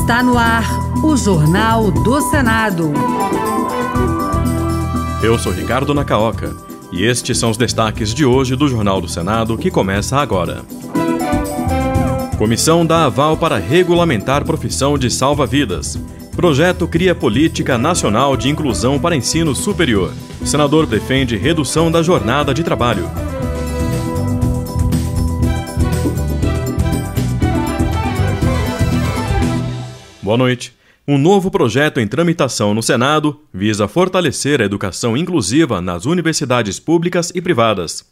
Está no ar o Jornal do Senado. Eu sou Ricardo Nacaoca e estes são os destaques de hoje do Jornal do Senado que começa agora. Comissão dá aval para regulamentar profissão de salva-vidas. Projeto cria política nacional de inclusão para ensino superior. Senador defende redução da jornada de trabalho. Boa noite. Um novo projeto em tramitação no Senado visa fortalecer a educação inclusiva nas universidades públicas e privadas.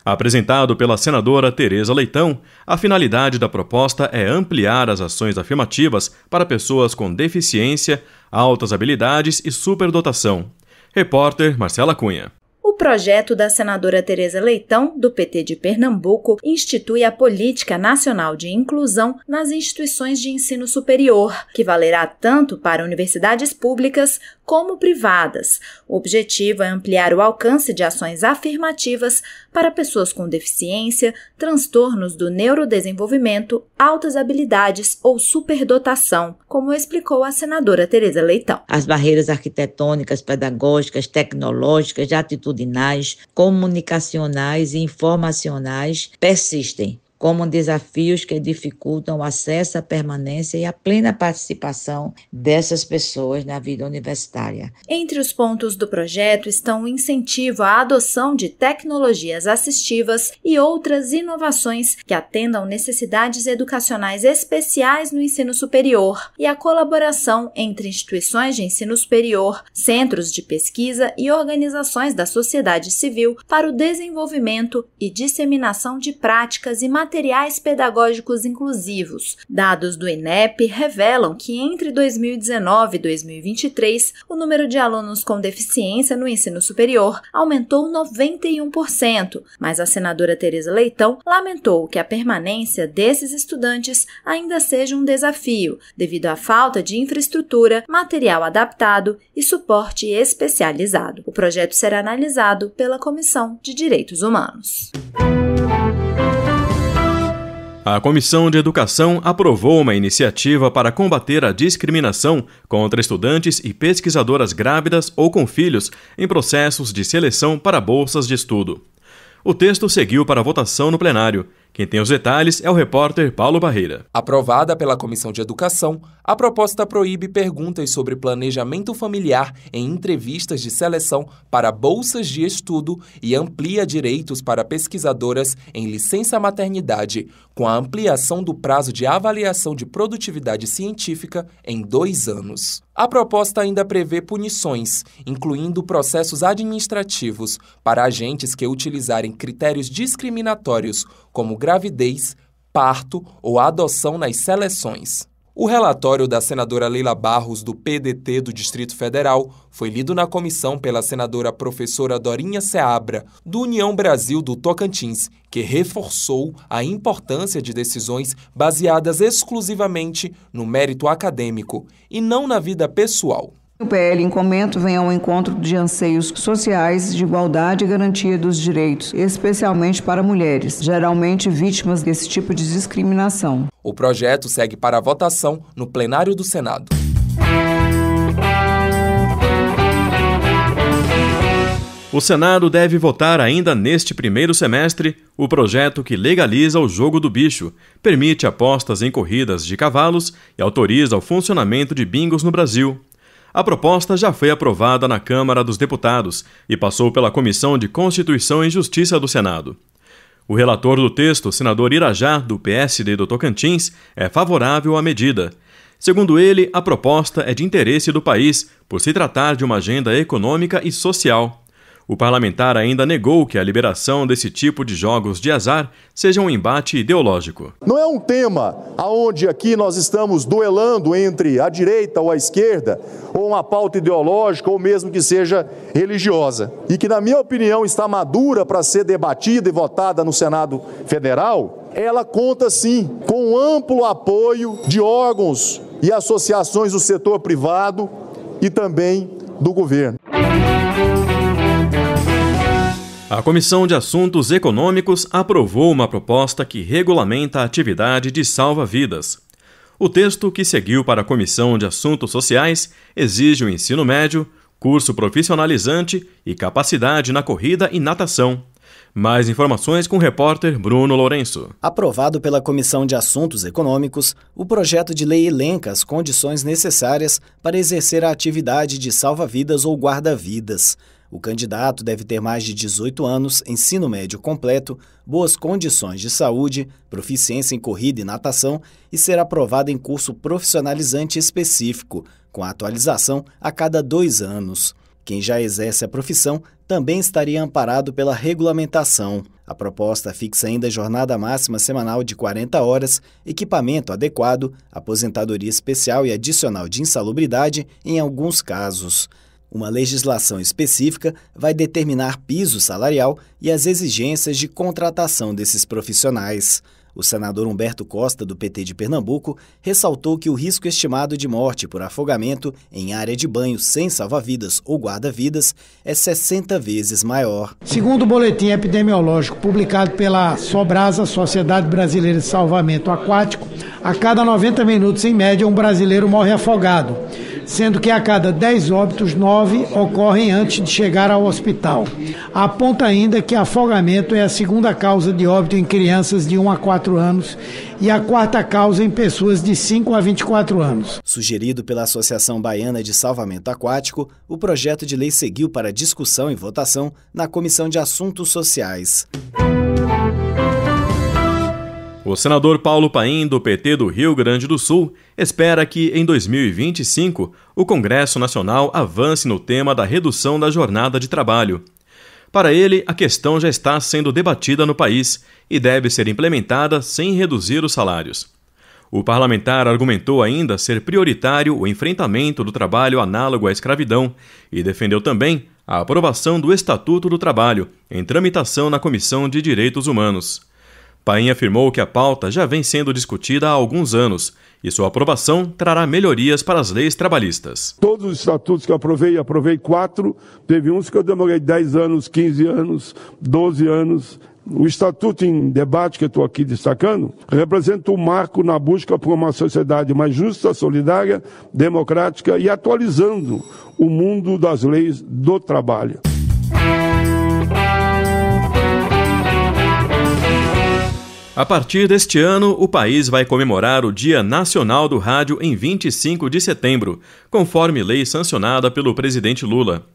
Apresentado pela senadora Tereza Leitão, a finalidade da proposta é ampliar as ações afirmativas para pessoas com deficiência, altas habilidades e superdotação. Repórter Marcela Cunha. O projeto da senadora Tereza Leitão, do PT de Pernambuco, institui a Política Nacional de Inclusão nas instituições de ensino superior, que valerá tanto para universidades públicas como privadas. O objetivo é ampliar o alcance de ações afirmativas para pessoas com deficiência, transtornos do neurodesenvolvimento, altas habilidades ou superdotação, como explicou a senadora Tereza Leitão. As barreiras arquitetônicas, pedagógicas, tecnológicas, atitudinais, comunicacionais e informacionais persistem como desafios que dificultam o acesso à permanência e a plena participação dessas pessoas na vida universitária. Entre os pontos do projeto estão o incentivo à adoção de tecnologias assistivas e outras inovações que atendam necessidades educacionais especiais no ensino superior e a colaboração entre instituições de ensino superior, centros de pesquisa e organizações da sociedade civil para o desenvolvimento e disseminação de práticas e materiais pedagógicos inclusivos. Dados do INEP revelam que entre 2019 e 2023, o número de alunos com deficiência no ensino superior aumentou 91%, mas a senadora Tereza Leitão lamentou que a permanência desses estudantes ainda seja um desafio, devido à falta de infraestrutura, material adaptado e suporte especializado. O projeto será analisado pela Comissão de Direitos Humanos. A Comissão de Educação aprovou uma iniciativa para combater a discriminação contra estudantes e pesquisadoras grávidas ou com filhos em processos de seleção para bolsas de estudo. O texto seguiu para votação no plenário. Quem tem os detalhes é o repórter Paulo Barreira. Aprovada pela Comissão de Educação, a proposta proíbe perguntas sobre planejamento familiar em entrevistas de seleção para bolsas de estudo e amplia direitos para pesquisadoras em licença maternidade, com a ampliação do prazo de avaliação de produtividade científica em 2 anos. A proposta ainda prevê punições, incluindo processos administrativos, para agentes que utilizarem critérios discriminatórios, como gravidez, parto ou adoção nas seleções. O relatório da senadora Leila Barros, do PDT do Distrito Federal, foi lido na comissão pela senadora professora Dorinha Seabra, do União Brasil do Tocantins, que reforçou a importância de decisões baseadas exclusivamente no mérito acadêmico e não na vida pessoal. O PL em comento vem ao encontro de anseios sociais de igualdade e garantia dos direitos, especialmente para mulheres, geralmente vítimas desse tipo de discriminação. O projeto segue para a votação no plenário do Senado. O Senado deve votar ainda neste primeiro semestre o projeto que legaliza o jogo do bicho, permite apostas em corridas de cavalos e autoriza o funcionamento de bingos no Brasil. A proposta já foi aprovada na Câmara dos Deputados e passou pela Comissão de Constituição e Justiça do Senado. O relator do texto, o senador Irajá, do PSD do Tocantins, é favorável à medida. Segundo ele, a proposta é de interesse do país por se tratar de uma agenda econômica e social. O parlamentar ainda negou que a liberação desse tipo de jogos de azar seja um embate ideológico. Não é um tema onde aqui nós estamos duelando entre a direita ou a esquerda, ou uma pauta ideológica, ou mesmo que seja religiosa. E que, na minha opinião, está madura para ser debatida e votada no Senado Federal. Ela conta, sim, com amplo apoio de órgãos e associações do setor privado e também do governo. A Comissão de Assuntos Econômicos aprovou uma proposta que regulamenta a atividade de salva-vidas. O texto, que seguiu para a Comissão de Assuntos Sociais, exige o ensino médio, curso profissionalizante e capacidade na corrida e natação. Mais informações com o repórter Bruno Lourenço. Aprovado pela Comissão de Assuntos Econômicos, o projeto de lei elenca as condições necessárias para exercer a atividade de salva-vidas ou guarda-vidas. O candidato deve ter mais de 18 anos, ensino médio completo, boas condições de saúde, proficiência em corrida e natação e ser aprovado em curso profissionalizante específico, com atualização a cada 2 anos. Quem já exerce a profissão também estaria amparado pela regulamentação. A proposta fixa ainda jornada máxima semanal de 40 horas, equipamento adequado, aposentadoria especial e adicional de insalubridade em alguns casos. Uma legislação específica vai determinar piso salarial e as exigências de contratação desses profissionais. O senador Humberto Costa, do PT de Pernambuco, ressaltou que o risco estimado de morte por afogamento em área de banho sem salva-vidas ou guarda-vidas é 60 vezes maior. Segundo o boletim epidemiológico publicado pela Sobrasa, Sociedade Brasileira de Salvamento Aquático, a cada 90 minutos, em média, um brasileiro morre afogado, sendo que a cada 10 óbitos, 9 ocorrem antes de chegar ao hospital. Aponta ainda que afogamento é a segunda causa de óbito em crianças de 1 a 4 anos e a quarta causa em pessoas de 5 a 24 anos. Sugerido pela Associação Baiana de Salvamento Aquático, o projeto de lei seguiu para discussão e votação na Comissão de Assuntos Sociais. O senador Paulo Paim, do PT do Rio Grande do Sul, espera que, em 2025, o Congresso Nacional avance no tema da redução da jornada de trabalho. Para ele, a questão já está sendo debatida no país e deve ser implementada sem reduzir os salários. O parlamentar argumentou ainda ser prioritário o enfrentamento do trabalho análogo à escravidão e defendeu também a aprovação do Estatuto do Trabalho, em tramitação na Comissão de Direitos Humanos. Paim afirmou que a pauta já vem sendo discutida há alguns anos e sua aprovação trará melhorias para as leis trabalhistas. Todos os estatutos que eu aprovei 4, teve uns que eu demorei 10 anos, 15 anos, 12 anos. O estatuto em debate que eu estou aqui destacando representa um marco na busca por uma sociedade mais justa, solidária, democrática e atualizando o mundo das leis do trabalho. A partir deste ano, o país vai comemorar o Dia Nacional do Rádio em 25 de setembro, conforme lei sancionada pelo presidente Lula.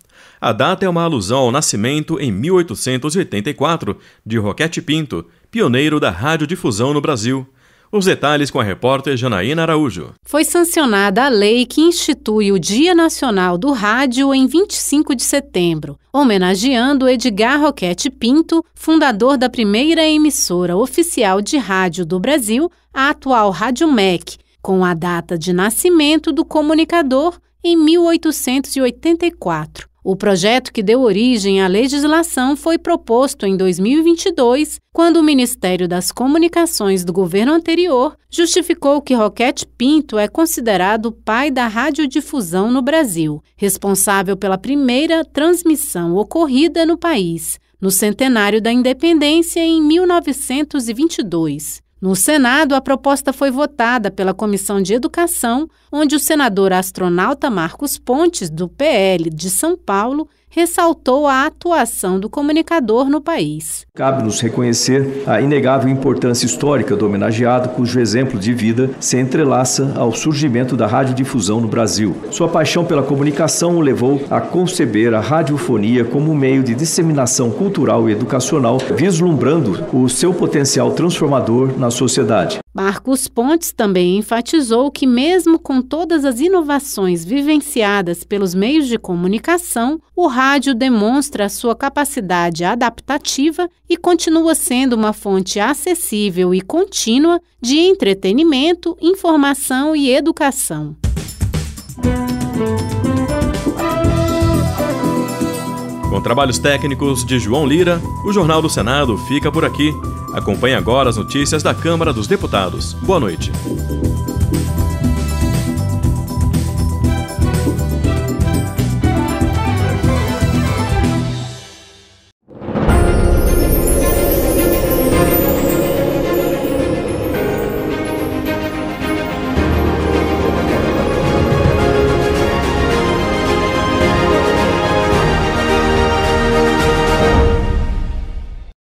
A data é uma alusão ao nascimento, em 1884, de Roquete Pinto, pioneiro da radiodifusão no Brasil. Os detalhes com a repórter Janaína Araújo. Foi sancionada a lei que institui o Dia Nacional do Rádio em 25 de setembro, homenageando Edgar Roquete Pinto, fundador da primeira emissora oficial de rádio do Brasil, a atual Rádio MEC, com a data de nascimento do comunicador em 1884. O projeto que deu origem à legislação foi proposto em 2022, quando o Ministério das Comunicações do governo anterior justificou que Roquete Pinto é considerado o pai da radiodifusão no Brasil, responsável pela primeira transmissão ocorrida no país, no centenário da independência em 1922. No Senado, a proposta foi votada pela Comissão de Educação, onde o senador astronauta Marcos Pontes, do PL de São Paulo, ressaltou a atuação do comunicador no país. Cabe-nos reconhecer a inegável importância histórica do homenageado, cujo exemplo de vida se entrelaça ao surgimento da radiodifusão no Brasil. Sua paixão pela comunicação o levou a conceber a radiofonia como um meio de disseminação cultural e educacional, vislumbrando o seu potencial transformador na sociedade. Marcos Pontes também enfatizou que, mesmo com todas as inovações vivenciadas pelos meios de comunicação, o rádio demonstra sua capacidade adaptativa e continua sendo uma fonte acessível e contínua de entretenimento, informação e educação. Com trabalhos técnicos de João Lira, o Jornal do Senado fica por aqui. Acompanhe agora as notícias da Câmara dos Deputados. Boa noite.